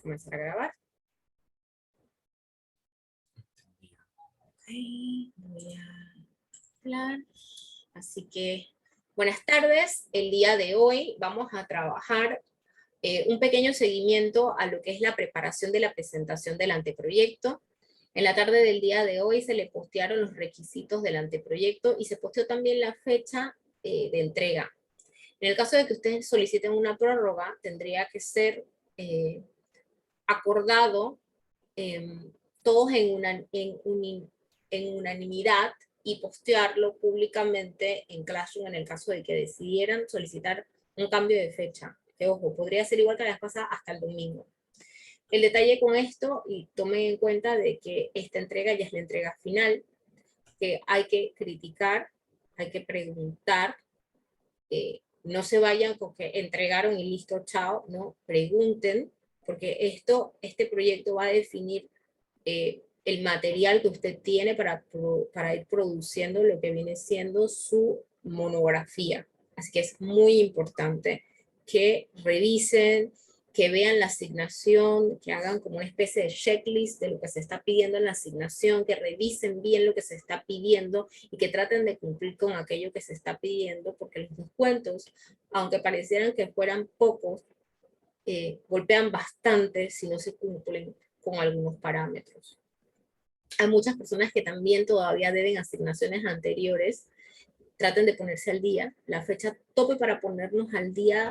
comenzar a grabar. Ok, voy a hablar. Así que, buenas tardes. El día de hoy vamos a trabajar un pequeño seguimiento a lo que es la preparación de la presentación del anteproyecto. En la tarde del día de hoy se le postearon los requisitos del anteproyecto y se posteó también la fecha de entrega. En el caso de que ustedes soliciten una prórroga, tendría que ser acordado todos en unanimidad y postearlo públicamente en Classroom en el caso de que decidieran solicitar un cambio de fecha. Que, ojo, podría ser igual que la vez pasada hasta el domingo. El detalle con esto, y tomen en cuenta de que esta entrega ya es la entrega final, que hay que criticar, hay que preguntar, no se vayan con que entregaron y listo, chao, no, pregunten, porque este proyecto va a definir el material que usted tiene para ir produciendo lo que viene siendo su monografía. Así que es muy importante que revisen, que vean la asignación, que hagan como una especie de checklist de lo que se está pidiendo en la asignación, que revisen bien lo que se está pidiendo y que traten de cumplir con aquello que se está pidiendo, porque los descuentos, aunque parecieran que fueran pocos, golpean bastante si no se cumplen con algunos parámetros. Hay muchas personas que también todavía deben asignaciones anteriores. Traten de ponerse al día. La fecha tope para ponernos al día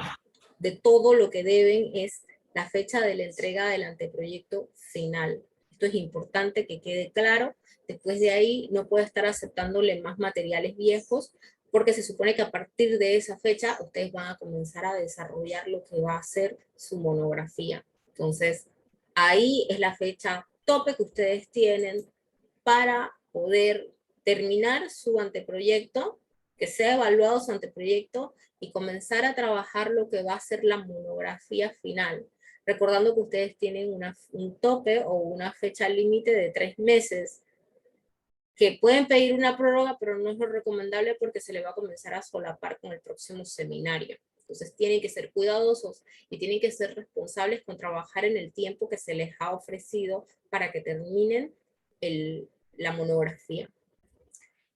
de todo lo que deben es la fecha de la entrega del anteproyecto final. Esto es importante que quede claro. Después de ahí no puede estar aceptándole más materiales viejos, porque se supone que a partir de esa fecha ustedes van a comenzar a desarrollar lo que va a ser su monografía. Entonces, ahí es la fecha tope que ustedes tienen para poder terminar su anteproyecto, que sea evaluado su anteproyecto y comenzar a trabajar lo que va a ser la monografía final. Recordando que ustedes tienen un tope o una fecha límite de 3 meses, que pueden pedir una prórroga, pero no es lo recomendable porque se le va a comenzar a solapar con el próximo seminario. Entonces tienen que ser cuidadosos y tienen que ser responsables con trabajar en el tiempo que se les ha ofrecido para que terminen la monografía.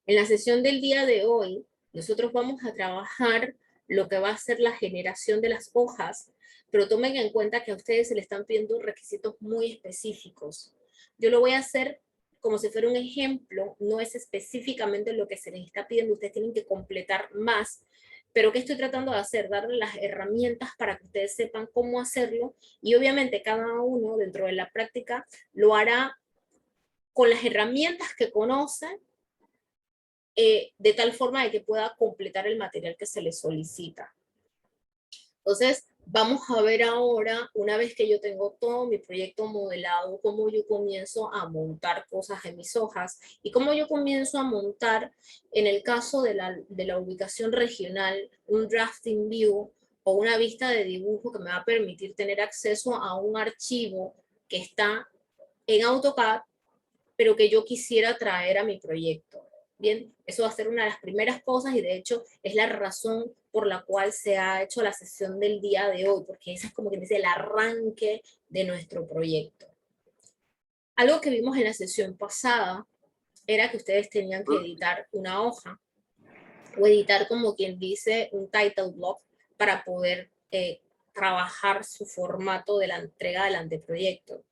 En la sesión del día de hoy, nosotros vamos a trabajar lo que va a ser la generación de las hojas, pero tomen en cuenta que a ustedes se les están pidiendo requisitos muy específicos. Yo lo voy a hacer como si fuera un ejemplo, no es específicamente lo que se les está pidiendo, ustedes tienen que completar más, pero ¿qué estoy tratando de hacer? Darle las herramientas para que ustedes sepan cómo hacerlo, y obviamente cada uno dentro de la práctica lo hará con las herramientas que conoce, de tal forma de que pueda completar el material que se le solicita. Entonces, vamos a ver ahora, una vez que yo tengo todo mi proyecto modelado, cómo yo comienzo a montar cosas en mis hojas y cómo yo comienzo a montar, en el caso de la ubicación regional, un drafting view o una vista de dibujo que me va a permitir tener acceso a un archivo que está en AutoCAD, pero que yo quisiera traer a mi proyecto. Bien, eso va a ser una de las primeras cosas y de hecho es la razón por la cual se ha hecho la sesión del día de hoy, porque ese es como que dice el arranque de nuestro proyecto. Algo que vimos en la sesión pasada era que ustedes tenían que editar una hoja o editar, como quien dice, un title block para poder trabajar su formato de la entrega del anteproyecto.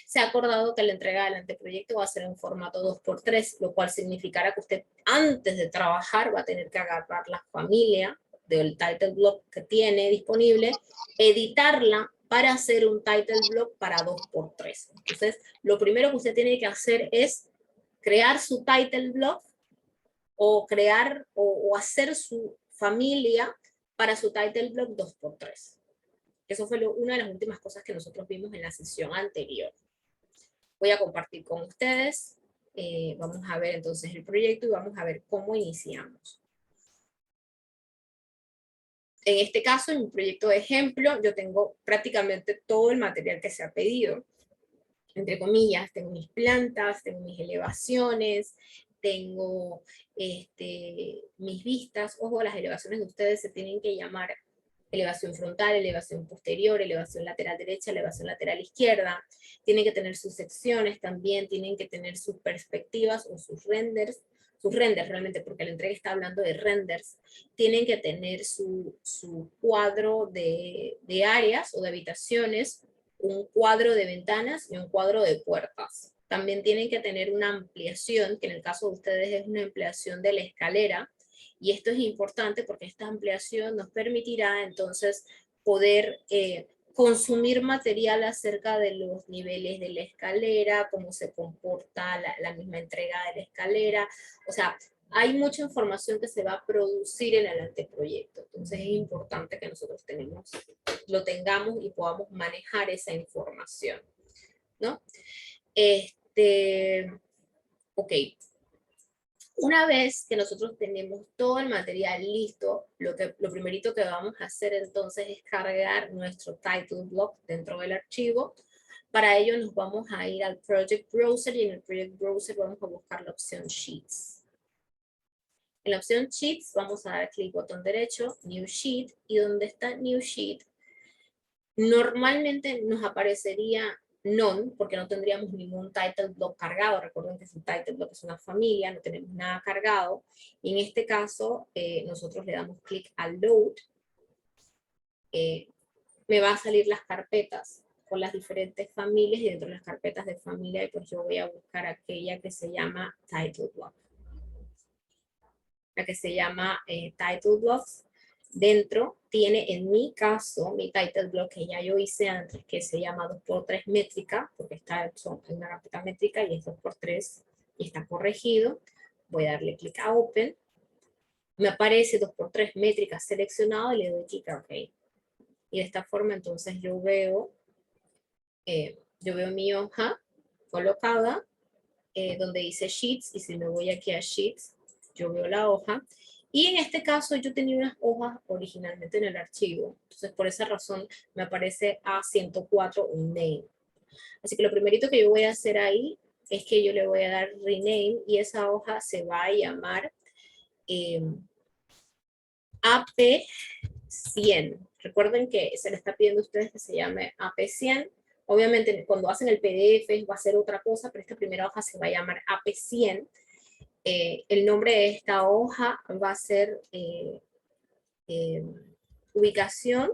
Se ha acordado que la entrega del anteproyecto va a ser en formato 2x3, lo cual significará que usted antes de trabajar va a tener que agarrar la familia del title block que tiene disponible, editarla para hacer un title block para 2x3. Entonces, lo primero que usted tiene que hacer es crear su title block o crear o hacer su familia para su title block 2x3. Eso fue una de las últimas cosas que nosotros vimos en la sesión anterior. Voy a compartir con ustedes. Vamos a ver entonces el proyecto y vamos a ver cómo iniciamos. En este caso, en mi proyecto de ejemplo, yo tengo prácticamente todo el material que se ha pedido. Entre comillas, tengo mis plantas, tengo mis elevaciones, tengo mis vistas. Ojo, las elevaciones de ustedes se tienen que llamar elevación frontal, elevación posterior, elevación lateral derecha, elevación lateral izquierda. Tienen que tener sus secciones también, tienen que tener sus perspectivas o sus renders realmente, porque la entrega está hablando de renders, tienen que tener su cuadro de áreas o de habitaciones, un cuadro de ventanas y un cuadro de puertas. También tienen que tener una ampliación, que en el caso de ustedes es una ampliación de la escalera, y esto es importante porque esta ampliación nos permitirá entonces poder consumir material acerca de los niveles de la escalera, cómo se comporta la misma entrega de la escalera. O sea, hay mucha información que se va a producir en el anteproyecto. Entonces es importante que nosotros lo tengamos y podamos manejar esa información, ¿no? Ok. Una vez que nosotros tenemos todo el material listo, lo primerito que vamos a hacer entonces es cargar nuestro title block dentro del archivo. Para ello nos vamos a ir al Project Browser, y en el Project Browser vamos a buscar la opción Sheets. En la opción Sheets vamos a dar clic botón derecho, New Sheet, y donde está New Sheet, normalmente nos aparecería None, porque no tendríamos ningún title block cargado. Recuerden que su title block es una familia, no tenemos nada cargado. Y en este caso, nosotros le damos clic al Load. Me va a salir las carpetas con las diferentes familias, y dentro de las carpetas de familia, pues yo voy a buscar aquella que se llama Title Block. La que se llama Title Blocks. Dentro tiene, en mi caso, mi title block que ya yo hice antes, que se llama 2x3 métrica, porque está en una carpeta métrica y es 2x3 y está corregido. Voy a darle clic a Open. Me aparece 2x3 métrica seleccionado y le doy clic a OK. Y de esta forma entonces yo veo mi hoja colocada donde dice Sheets, y si me voy aquí a Sheets, yo veo la hoja. Y en este caso yo tenía unas hojas originalmente en el archivo, entonces por esa razón me aparece A104 un name. Así que lo primerito que yo voy a hacer ahí es que yo le voy a dar rename, y esa hoja se va a llamar AP100. Recuerden que se le está pidiendo a ustedes que se llame AP100. Obviamente cuando hacen el PDF va a ser otra cosa, pero esta primera hoja se va a llamar AP100. El nombre de esta hoja va a ser ubicación.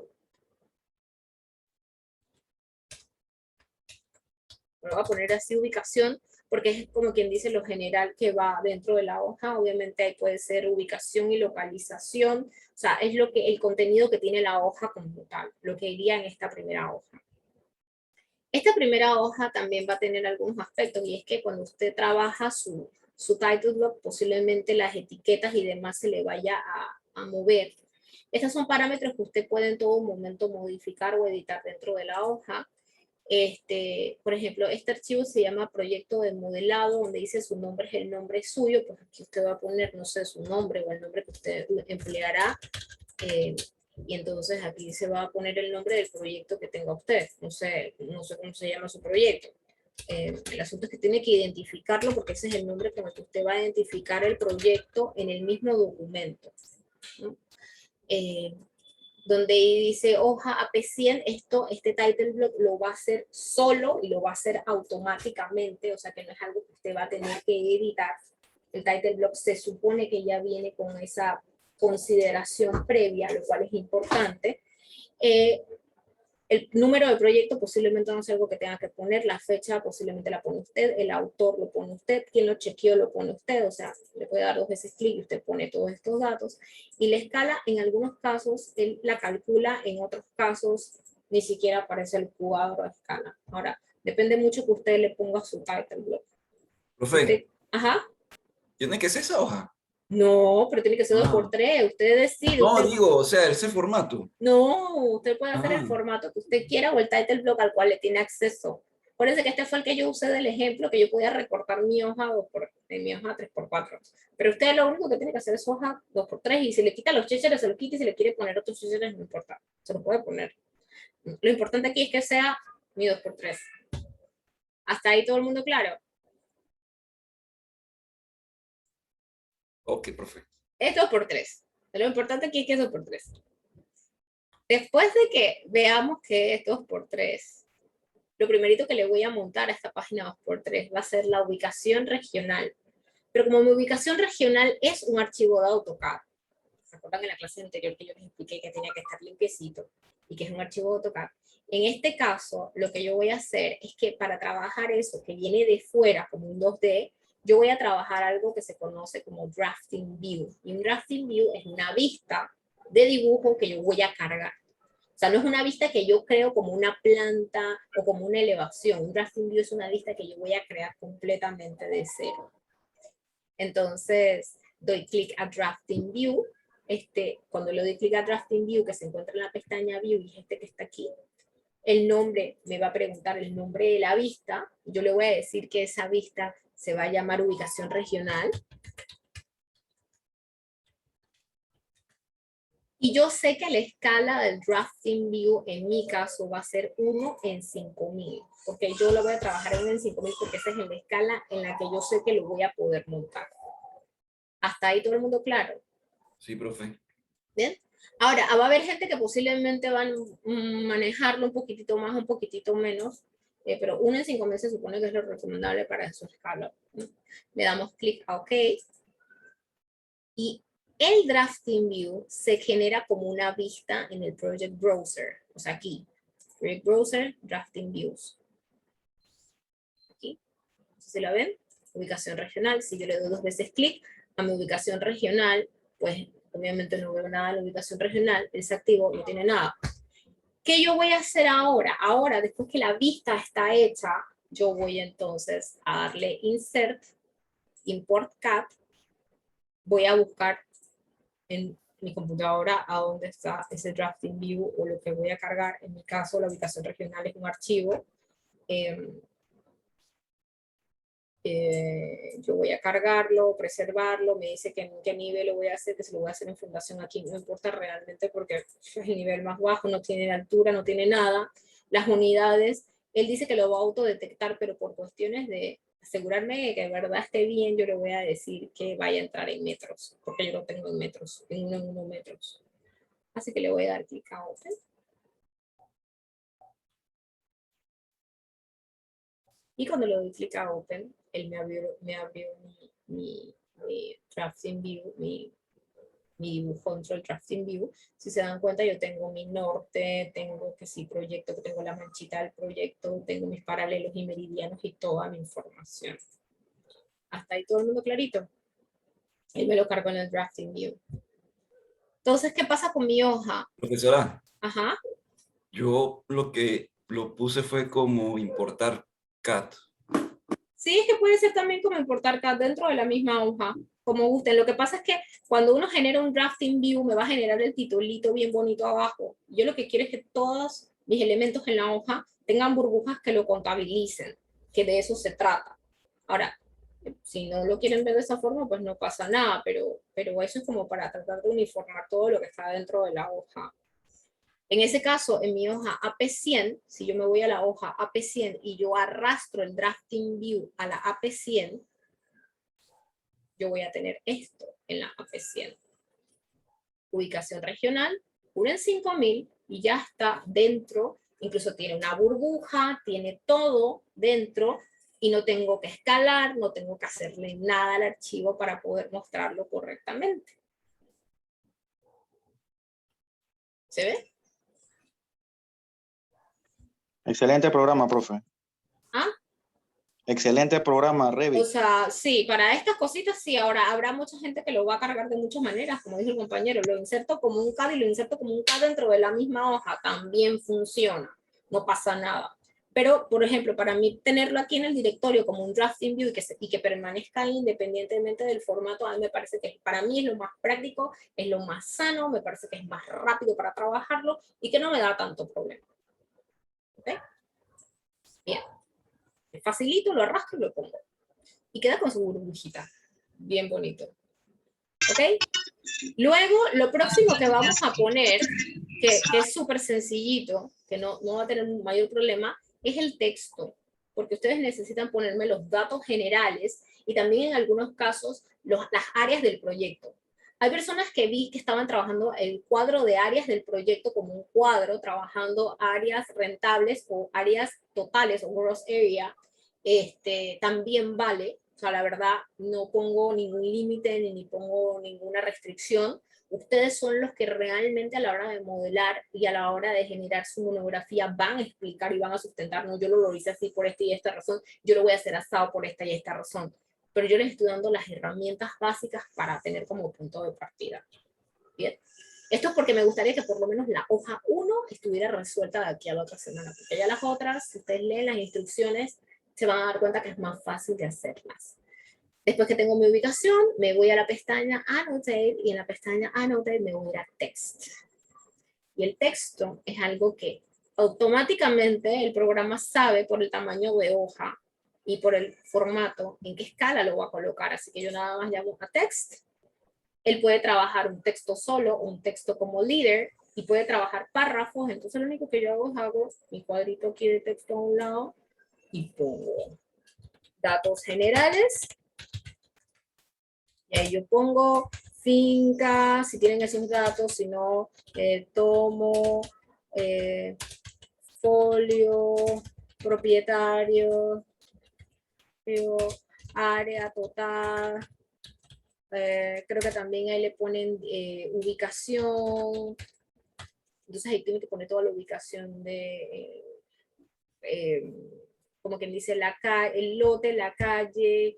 Lo voy a poner así, ubicación, porque es como quien dice lo general que va dentro de la hoja. Obviamente ahí puede ser ubicación y localización. O sea, es el contenido que tiene la hoja como tal, lo que iría en esta primera hoja. Esta primera hoja también va a tener algunos aspectos, y es que cuando usted trabaja su title block, posiblemente las etiquetas y demás se le vaya a mover. Estos son parámetros que usted puede en todo momento modificar o editar dentro de la hoja. Por ejemplo, este archivo se llama proyecto de modelado, donde dice su nombre es el nombre suyo, pues aquí usted va a poner, no sé, su nombre o el nombre que usted empleará. Y entonces aquí se va a poner el nombre del proyecto que tenga usted. No sé cómo se llama su proyecto. El asunto es que tiene que identificarlo, porque ese es el nombre con el que usted va a identificar el proyecto en el mismo documento, ¿no? Donde dice hoja AP100, este title block lo va a hacer solo y lo va a hacer automáticamente, o sea que no es algo que usted va a tener que editar. El title block se supone que ya viene con esa consideración previa, lo cual es importante. El número de proyecto posiblemente no sea algo que tenga que poner, la fecha posiblemente la pone usted, el autor lo pone usted, quien lo chequeó lo pone usted, o sea, le puede dar 2 veces clic y usted pone todos estos datos. Y la escala, en algunos casos, él la calcula, en otros casos, ni siquiera aparece el cuadro de escala. Ahora, depende mucho que usted le ponga su title block. Profe, Ajá. ¿tiene que ser esa hoja? No, pero tiene que ser 2x3, usted decide. No, Usted... digo, o sea, ese formato. No, usted puede hacer el formato que usted quiera o el title block al cual le tiene acceso. Acuérdense que este fue el que yo usé del ejemplo, que yo podía recortar mi hoja en mi hoja 3x4. Pero usted lo único que tiene que hacer es hoja 2x3, y si le quita los chécheres, se los quita, y si le quiere poner otros chécheres, no importa, se lo puede poner. Lo importante aquí es que sea mi 2x3. ¿Hasta ahí todo el mundo claro? Ok, profe. Es 2x3. Lo importante aquí es que es 2x3. Después de que veamos que es 2x3, lo primerito que le voy a montar a esta página 2x3 va a ser la ubicación regional. Pero como mi ubicación regional es un archivo de AutoCAD, ¿se acuerdan en la clase anterior que yo les expliqué que tenía que estar limpiecito y que es un archivo de AutoCAD? En este caso, lo que yo voy a hacer es que para trabajar eso que viene de fuera como un 2D, yo voy a trabajar algo que se conoce como Drafting View. Y un Drafting View es una vista de dibujo que yo voy a cargar. O sea, no es una vista que yo creo como una planta o como una elevación. Un Drafting View es una vista que yo voy a crear completamente de cero. Entonces, doy clic a Drafting View. Cuando le doy clic a Drafting View, que se encuentra en la pestaña View, y es que está aquí, el nombre, me va a preguntar el nombre de la vista. Yo le voy a decir que esa vista se va a llamar ubicación regional. Y yo sé que la escala del Drafting View en mi caso va a ser 1 en 5000, porque yo lo voy a trabajar en 1 en 5000 porque esa es la escala en la que yo sé que lo voy a poder montar. ¿Hasta ahí todo el mundo claro? Sí, profe. ¿Bien? Ahora, va a haber gente que posiblemente van a manejarlo un poquitito más, un poquitito menos, pero 1 en 5000 se supone que es lo recomendable para su escala. Le damos clic a OK. Y el Drafting View se genera como una vista en el Project Browser. O sea, aquí. Project Browser, Drafting Views. Aquí. ¿Se la ven? Ubicación regional. Si yo le doy 2 veces clic a mi ubicación regional, pues obviamente no veo nada en la ubicación regional. El activo no tiene nada. ¿Qué yo voy a hacer ahora? Ahora, después que la vista está hecha, yo voy entonces a darle Insert, Import CAD. Voy a buscar en mi computadora a dónde está ese Drafting View o lo que voy a cargar. En mi caso, la ubicación regional es un archivo. Yo voy a cargarlo, preservarlo, me dice que en qué nivel lo voy a hacer, que si lo voy a hacer en fundación aquí, no importa realmente porque es el nivel más bajo, no tiene altura, no tiene nada. Las unidades, él dice que lo va a autodetectar, pero por cuestiones de asegurarme de que de verdad esté bien, yo le voy a decir que vaya a entrar en metros, porque yo lo tengo en metros, en 1 metros. Así que le voy a dar clic a Open. Y cuando le doy clic a Open, él me abrió mi Drafting View, mi dibujo dentro del Drafting View. Si se dan cuenta, yo tengo mi norte, tengo que sí proyecto, que tengo la manchita del proyecto, tengo mis paralelos y meridianos y toda mi información. Hasta ahí todo el mundo clarito. Él me lo cargó en el Drafting View. Entonces, ¿qué pasa con mi hoja? Profesora, Ajá. yo lo que lo puse fue como importar CAT. Sí, es que puede ser también como importar CAD dentro de la misma hoja, como gusten. Lo que pasa es que cuando uno genera un Drafting View, me va a generar el titulito bien bonito abajo. Yo lo que quiero es que todos mis elementos en la hoja tengan burbujas que lo contabilicen, que de eso se trata. Ahora, si no lo quieren ver de esa forma, pues no pasa nada, pero eso es como para tratar de uniformar todo lo que está dentro de la hoja. En ese caso, en mi hoja AP100, si yo me voy a la hoja AP100 y yo arrastro el Drafting View a la AP100, yo voy a tener esto en la AP100. Ubicación regional, 1 en 5000, y ya está dentro, incluso tiene una burbuja, tiene todo dentro, y no tengo que escalar, no tengo que hacerle nada al archivo para poder mostrarlo correctamente. ¿Se ve? Excelente programa, profe. ¿Ah? Excelente programa, Revit. O sea, sí, para estas cositas sí. Ahora, habrá mucha gente que lo va a cargar de muchas maneras, como dijo el compañero, lo inserto como un CAD y lo inserto como un CAD dentro de la misma hoja, también funciona, no pasa nada. Pero, por ejemplo, para mí tenerlo aquí en el directorio como un Drafting View y que permanezca ahí independientemente del formato, a mí me parece que para mí es lo más práctico, es lo más sano, me parece que es más rápido para trabajarlo y que no me da tanto problema. ¿Ok? Bien. Facilito, lo arrastro y lo pongo. Y queda con su burbujita. Bien bonito. ¿Ok? Luego, lo próximo que vamos a poner, que es súper sencillito, que no va a tener un mayor problema, es el texto. Porque ustedes necesitan ponerme los datos generales y también en algunos casos las áreas del proyecto. Hay personas que vi que estaban trabajando el cuadro de áreas del proyecto como un cuadro, trabajando áreas rentables o áreas totales o gross area, también vale. O sea, la verdad, no pongo ningún límite ni pongo ninguna restricción. Ustedes son los que realmente a la hora de modelar y a la hora de generar su monografía van a explicar y van a sustentar, no, yo lo hice así por esta y esta razón, yo lo voy a hacer asado por esta y esta razón. Pero yo les estoy dando las herramientas básicas para tener como punto de partida. Bien. Esto es porque me gustaría que por lo menos la hoja 1 estuviera resuelta de aquí a la otra semana, porque ya las otras, si ustedes leen las instrucciones, se van a dar cuenta que es más fácil de hacerlas. Después que tengo mi ubicación, me voy a la pestaña Annotate, y en la pestaña Annotate me voy a ir a Text. Y el texto es algo que automáticamente el programa sabe por el tamaño de hoja y por el formato en qué escala lo voy a colocar. Así que yo nada más llamo a Text. Él puede trabajar un texto solo, un texto como líder, y puede trabajar párrafos. Entonces lo único que yo hago es mi cuadrito aquí de texto a un lado y pongo datos generales. Y ahí yo pongo finca, si tienen esos datos, si no, tomo, folio, propietario, área total. Creo que también ahí le ponen ubicación. Entonces ahí tienen que poner toda la ubicación de, como quien dice, el lote, la calle,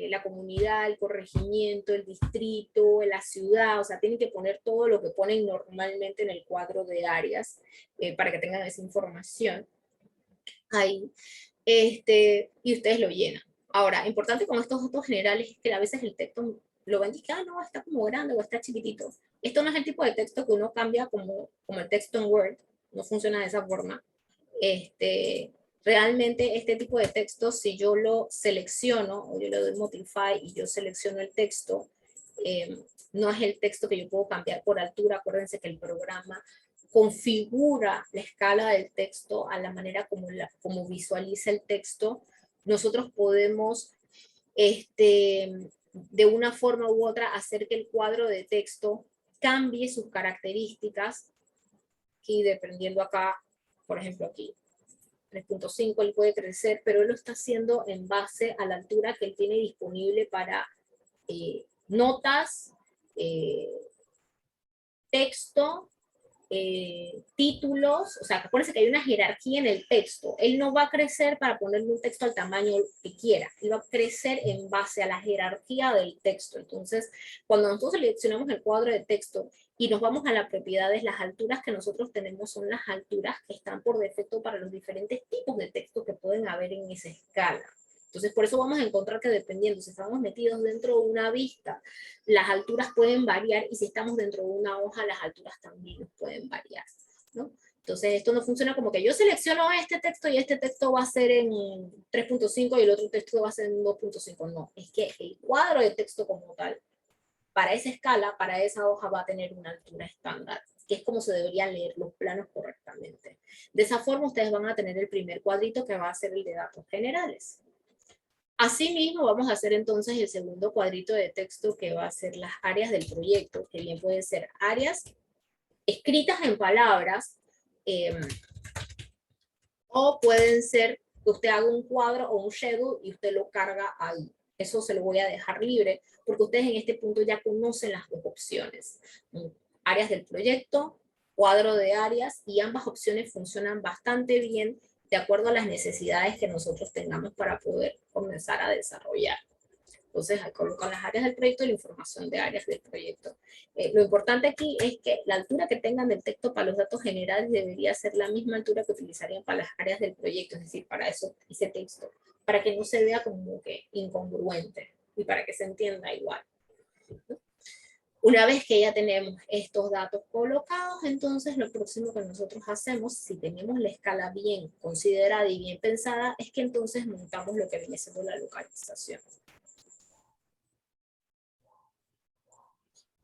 la comunidad, el corregimiento, el distrito, la ciudad. O sea, tienen que poner todo lo que ponen normalmente en el cuadro de áreas para que tengan esa información ahí. Y ustedes lo llenan. Ahora, importante con estos datos generales es que a veces el texto lo ven y que, no, está como grande o está chiquitito. Esto no es el tipo de texto que uno cambia como el texto en Word, no funciona de esa forma. Realmente este tipo de texto, si yo lo selecciono, o yo le doy Modify y yo selecciono el texto, no es el texto que yo puedo cambiar por altura. Acuérdense que el programa configura la escala del texto a la manera como visualiza el texto. Nosotros podemos, de una forma u otra, hacer que el cuadro de texto cambie sus características, y dependiendo acá, por ejemplo aquí, 3.5, él puede crecer, pero él lo está haciendo en base a la altura que él tiene disponible para notas, texto, títulos. O sea, acuérdense que hay una jerarquía en el texto. Él no va a crecer para ponerle un texto al tamaño que quiera, él va a crecer en base a la jerarquía del texto. Entonces, cuando nosotros seleccionamos el cuadro de texto y nos vamos a las propiedades, las alturas que nosotros tenemos son las alturas que están por defecto para los diferentes tipos de texto que pueden haber en esa escala. Entonces, por eso vamos a encontrar que dependiendo si estamos metidos dentro de una vista, las alturas pueden variar, y si estamos dentro de una hoja, las alturas también pueden variar, ¿no? Entonces, esto no funciona como que yo selecciono este texto y este texto va a ser en 3.5 y el otro texto va a ser en 2.5. No, es que el cuadro de texto como tal, para esa escala, para esa hoja, va a tener una altura estándar, que es como se deberían leer los planos correctamente. De esa forma, ustedes van a tener el primer cuadrito, que va a ser el de datos generales. Asimismo, vamos a hacer entonces el segundo cuadrito de texto, que va a ser las áreas del proyecto, que bien pueden ser áreas escritas en palabras, o pueden ser que usted haga un cuadro o un schedule y usted lo carga ahí. Eso se lo voy a dejar libre, porque ustedes en este punto ya conocen las dos opciones. Áreas del proyecto, cuadro de áreas, y ambas opciones funcionan bastante bien de acuerdo a las necesidades que nosotros tengamos para poder comenzar a desarrollar. Entonces, ahí colocan las áreas del proyecto y la información de áreas del proyecto. Lo importante aquí es que la altura que tengan del texto para los datos generales debería ser la misma altura que utilizarían para las áreas del proyecto, es decir, para ese texto, para que no se vea como que incongruente y para que se entienda igual. Una vez que ya tenemos estos datos colocados, entonces lo próximo que nosotros hacemos, si tenemos la escala bien considerada y bien pensada, es que entonces montamos lo que viene siendo la localización.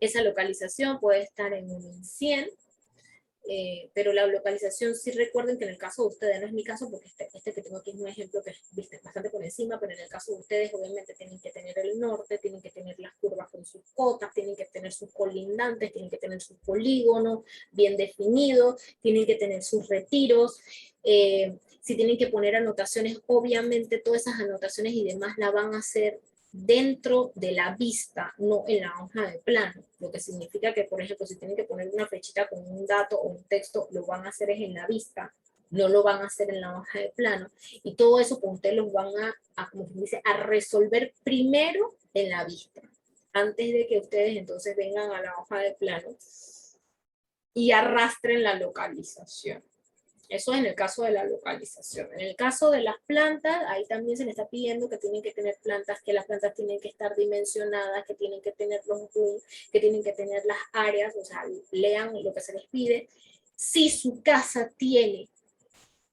Esa localización puede estar en un 100, pero la localización, sí recuerden que en el caso de ustedes, no es mi caso, porque este que tengo aquí es un ejemplo que es bastante por encima, pero en el caso de ustedes, obviamente tienen que tener el norte, tienen que tener las curvas con sus cotas, tienen que tener sus colindantes, tienen que tener sus polígonos bien definidos, tienen que tener sus retiros, si tienen que poner anotaciones, obviamente todas esas anotaciones y demás la van a hacer dentro de la vista, no en la hoja de plano, lo que significa que, por ejemplo, si tienen que poner una flechita con un dato o un texto, lo van a hacer es en la vista, no lo van a hacer en la hoja de plano, y todo eso pues ustedes los van como se dice, a resolver primero en la vista, antes de que ustedes entonces vengan a la hoja de plano y arrastren la localización. Eso es en el caso de la localización. En el caso de las plantas, ahí también se le está pidiendo que tienen que tener plantas, que las plantas tienen que estar dimensionadas, que tienen que tener los boom, que tienen que tener las áreas, o sea, lean lo que se les pide. Si su casa tiene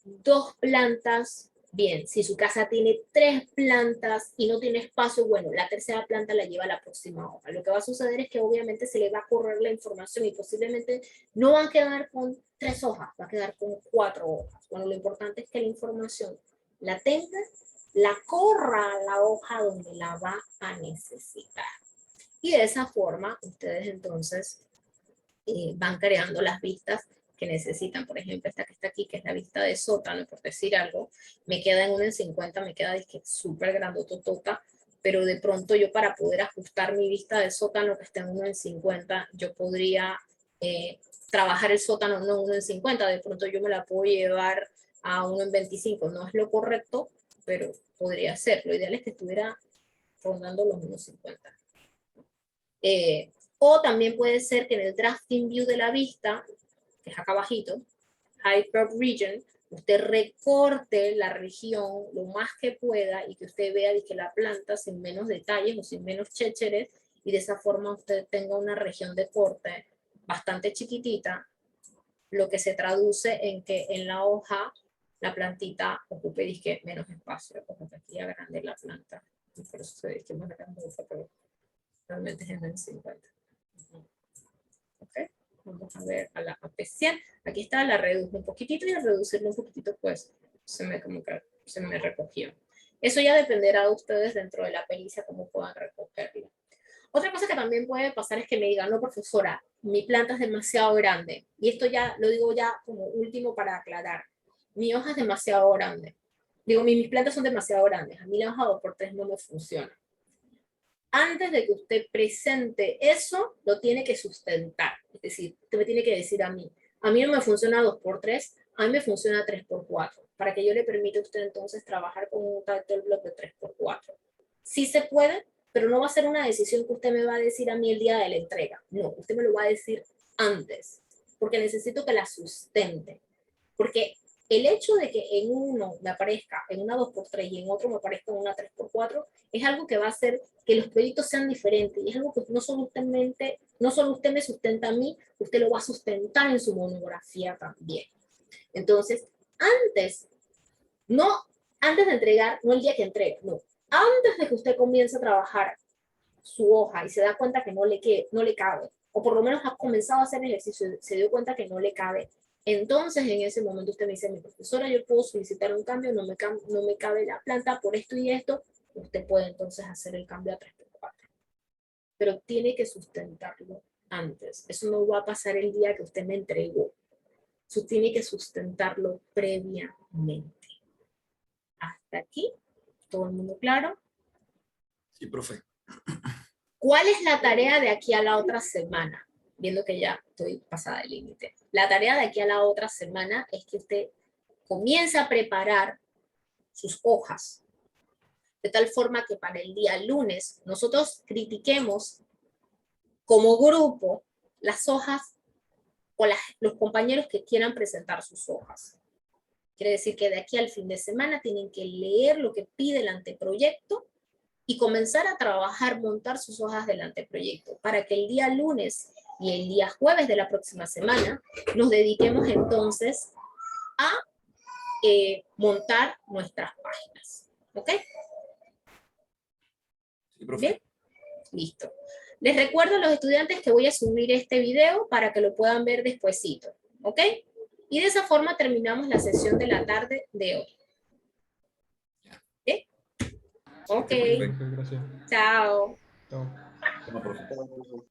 2 plantas, bien. Si su casa tiene 3 plantas y no tiene espacio, bueno, la tercera planta la lleva a la próxima hoja. Lo que va a suceder es que obviamente se le va a correr la información y posiblemente no van a quedar con 3 hojas, va a quedar con 4 hojas. Bueno, lo importante es que la información la tenga, la corra a la hoja donde la va a necesitar. Y de esa forma, ustedes entonces van creando las vistas que necesitan. Por ejemplo, esta que está aquí, que es la vista de sótano, por decir algo, me queda en 1 en 50, me queda súper grandototota, pero de pronto yo para poder ajustar mi vista de sótano que está en 1 en 50, yo podría trabajar el sótano no 1 en 50, de pronto yo me la puedo llevar a 1 en 25, no es lo correcto, pero podría ser. Lo ideal es que estuviera rondando los 1 en 50. O también puede ser que en el drafting view de la vista, que es acá abajito, High Crop Region, usted recorte la región lo más que pueda y que usted vea que la planta sin menos detalles o sin menos chécheres, y de esa forma usted tenga una región de corte bastante chiquitita, lo que se traduce en que en la hoja la plantita ocupe menos espacio, como que aquí agrande la planta. Y por eso se dice más grande, pero realmente es en 50. ¿Ok? Vamos a ver a la AP100. Aquí está, la reduzco un poquitito y al reducirlo un poquitito, pues se me recogió. Eso ya dependerá de ustedes dentro de la pericia cómo puedan recogerlo. Otra cosa que también puede pasar es que me digan, no, profesora, mi planta es demasiado grande. Y esto ya lo digo ya como último para aclarar. Mi hoja es demasiado grande. Digo, mis plantas son demasiado grandes. A mí la hoja 2x3 no me funciona. Antes de que usted presente eso, lo tiene que sustentar. Es decir, usted me tiene que decir a mí no me funciona 2x3, a mí me funciona 3x4, para que yo le permita a usted entonces trabajar con un title block de 3x4. Sí se puede, pero no va a ser una decisión que usted me va a decir a mí el día de la entrega. No, usted me lo va a decir antes, porque necesito que la sustente. Porque el hecho de que en uno me aparezca en una 2x3 y en otro me aparezca en una 3x4 es algo que va a hacer que los proyectos sean diferentes, y es algo que no solo usted me sustenta a mí, usted lo va a sustentar en su monografía también. Entonces, antes de entregar, no el día que entrega, no, antes de que usted comience a trabajar su hoja y se da cuenta que no le cabe, o por lo menos ha comenzado a hacer el ejercicio, se dio cuenta que no le cabe, entonces en ese momento usted me dice, mi profesora, yo puedo solicitar un cambio, no me cabe la planta por esto y esto, usted puede entonces hacer el cambio a 3x4. Pero tiene que sustentarlo antes. Eso no va a pasar el día que usted me entregó. Eso tiene que sustentarlo previamente. Hasta aquí, ¿todo el mundo claro? Sí, profe. ¿Cuál es la tarea de aquí a la otra semana? Viendo que ya estoy pasada del límite. La tarea de aquí a la otra semana es que usted comience a preparar sus hojas, de tal forma que para el día lunes nosotros critiquemos como grupo las hojas o los compañeros que quieran presentar sus hojas. Quiere decir que de aquí al fin de semana tienen que leer lo que pide el anteproyecto y comenzar a trabajar, montar sus hojas del anteproyecto, para que el día lunes y el día jueves de la próxima semana nos dediquemos entonces a montar nuestras páginas. ¿Ok? Sí, profe. Bien, listo. Les recuerdo a los estudiantes que voy a subir este video para que lo puedan ver despuesito. ¿Ok? Y de esa forma terminamos la sesión de la tarde de hoy. ¿Ok? Ok. Perfecto, gracias. Chao. Chao. Bueno, profe. Chao, profe.